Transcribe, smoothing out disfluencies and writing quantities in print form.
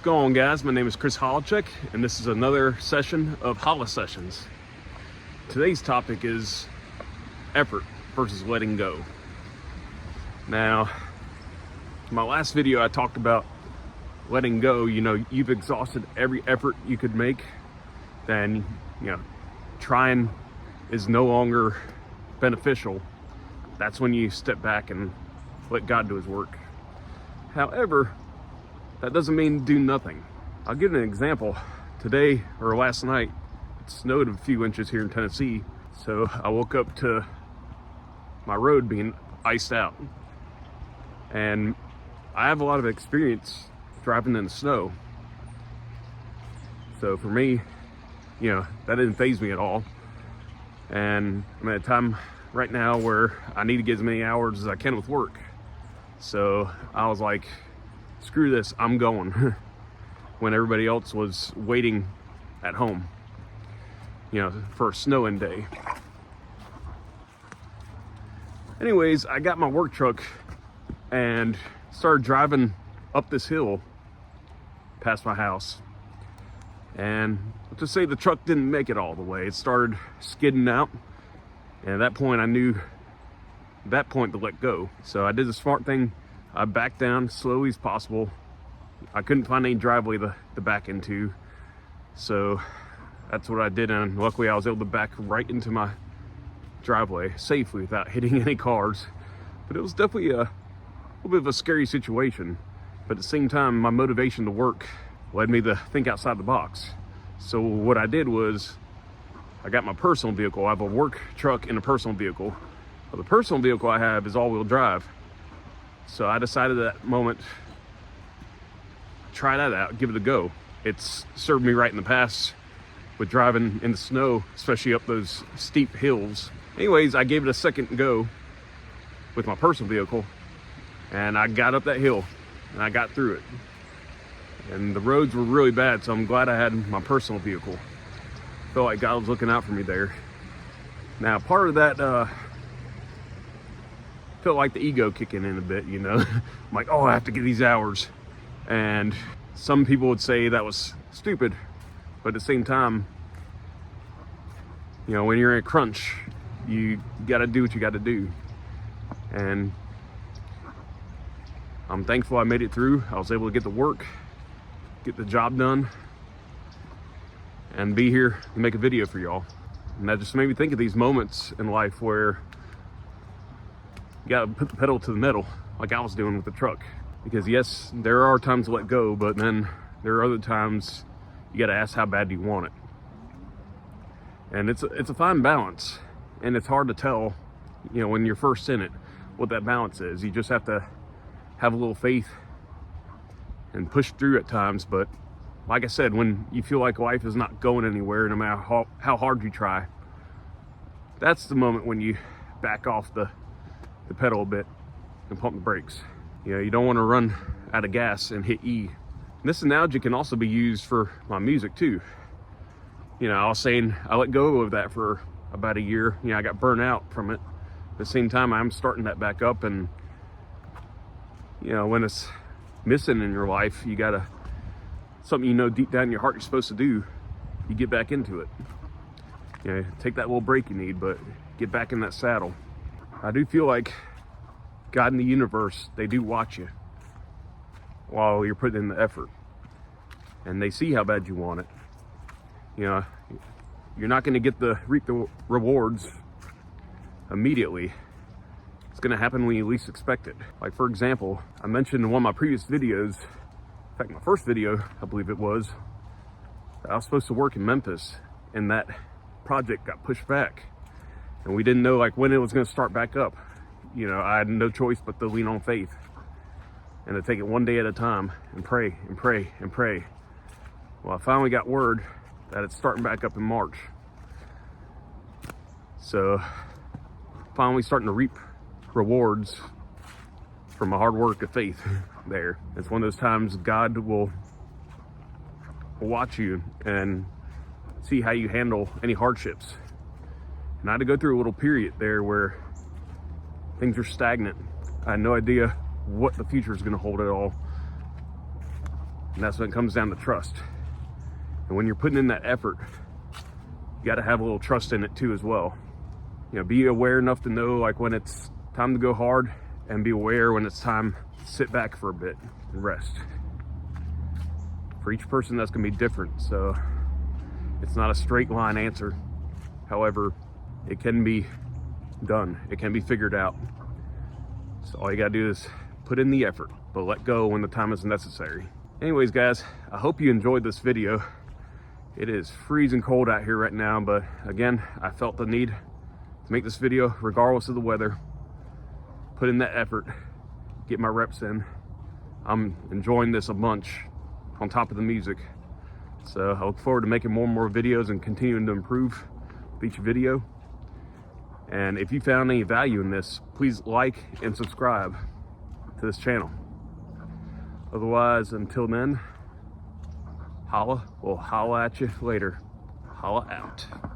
What's going on, guys? My name is Chris Holacek, and this is another session of Holla Sessions. Today's topic is effort versus letting go. Now, in my last video I talked about letting go. You've exhausted every effort you could make, then trying is no longer beneficial. That's when you step back and let God do his work. However, that doesn't mean do nothing. I'll give an example. Today, or last night, it snowed a few inches here in Tennessee. So I woke up to my road being iced out. And I have a lot of experience driving in the snow. So for me, that didn't faze me at all. And I'm at a time right now where I need to get as many hours as I can with work. So I was like, screw this, I'm going. When everybody else was waiting at home, for a snowing day. Anyways, I got my work truck and started driving up this hill past my house. And to say the truck didn't make it all the way. It started skidding out. And at that point, I knew to let go. So I did the smart thing. I backed down as slowly as possible. I couldn't find any driveway to back into. So that's what I did. And luckily I was able to back right into my driveway safely without hitting any cars. But it was definitely a little bit of a scary situation. But at the same time, my motivation to work led me to think outside the box. So what I did was I got my personal vehicle. I have a work truck and a personal vehicle. Well, the personal vehicle I have is all-wheel drive. So I decided at that moment, try that out, give it a go. It's served me right in the past with driving in the snow, especially up those steep hills. Anyways, I gave it a second go with my personal vehicle, and I got up that hill and I got through it. And the roads were really bad, so I'm glad I had my personal vehicle. Felt like God was looking out for me there. Now, part of that felt like the ego kicking in a bit, I'm like, oh, I have to get these hours. And some people would say that was stupid, but at the same time, when you're in a crunch, you gotta do what you gotta do. And I'm thankful I made it through. I was able to get to work, get the job done, and be here to make a video for y'all. And that just made me think of these moments in life where you gotta put the pedal to the metal, like I was doing with the truck. Because yes, there are times to let go, but then there are other times you gotta ask how bad do you want it. And it's a fine balance, and it's hard to tell, when you're first in it, what that balance is. You just have to have a little faith and push through at times. But like I said, when you feel like life is not going anywhere, no matter how hard you try, that's the moment when you back off the pedal a bit and pump the brakes. You don't want to run out of gas and hit E. And this analogy can also be used for my music too. I was saying I let go of that for about a year. I got burnt out from it. At the same time, I'm starting that back up. And when it's missing in your life, you gotta, something deep down in your heart you're supposed to do, you get back into it. Take that little break you need, but get back in that saddle. I do feel like God and the universe, they do watch you while you're putting in the effort, and they see how bad you want it. You're not going to reap the rewards immediately. It's going to happen when you least expect it. Like, for example, I mentioned in one of my previous videos, in fact, my first video, I believe it was, that I was supposed to work in Memphis, and that project got pushed back. And we didn't know when it was going to start back up. I had no choice but to lean on faith and to take it one day at a time and pray and pray and pray. Well, I finally got word that it's starting back up in March. So finally starting to reap rewards from my hard work of faith there. It's one of those times God will watch you and see how you handle any hardships. And I had to go through a little period there where things are stagnant. I had no idea what the future is going to hold at all. And that's when it comes down to trust. And when you're putting in that effort, you got to have a little trust in it too as well. You know, be aware enough to know like when it's time to go hard, and be aware when it's time to sit back for a bit and rest. For each person, that's going to be different, so it's not a straight line answer. However, it can be done. It can be figured out. So all you got to do is put in the effort, but let go when the time is necessary. Anyways, guys, I hope you enjoyed this video. It is freezing cold out here right now, but again, I felt the need to make this video regardless of the weather. Put in that effort, get my reps in. I'm enjoying this a bunch on top of the music. So I look forward to making more and more videos and continuing to improve with each video. And if you found any value in this, please like and subscribe to this channel. Otherwise, until then, we'll holla at you later. Holla out.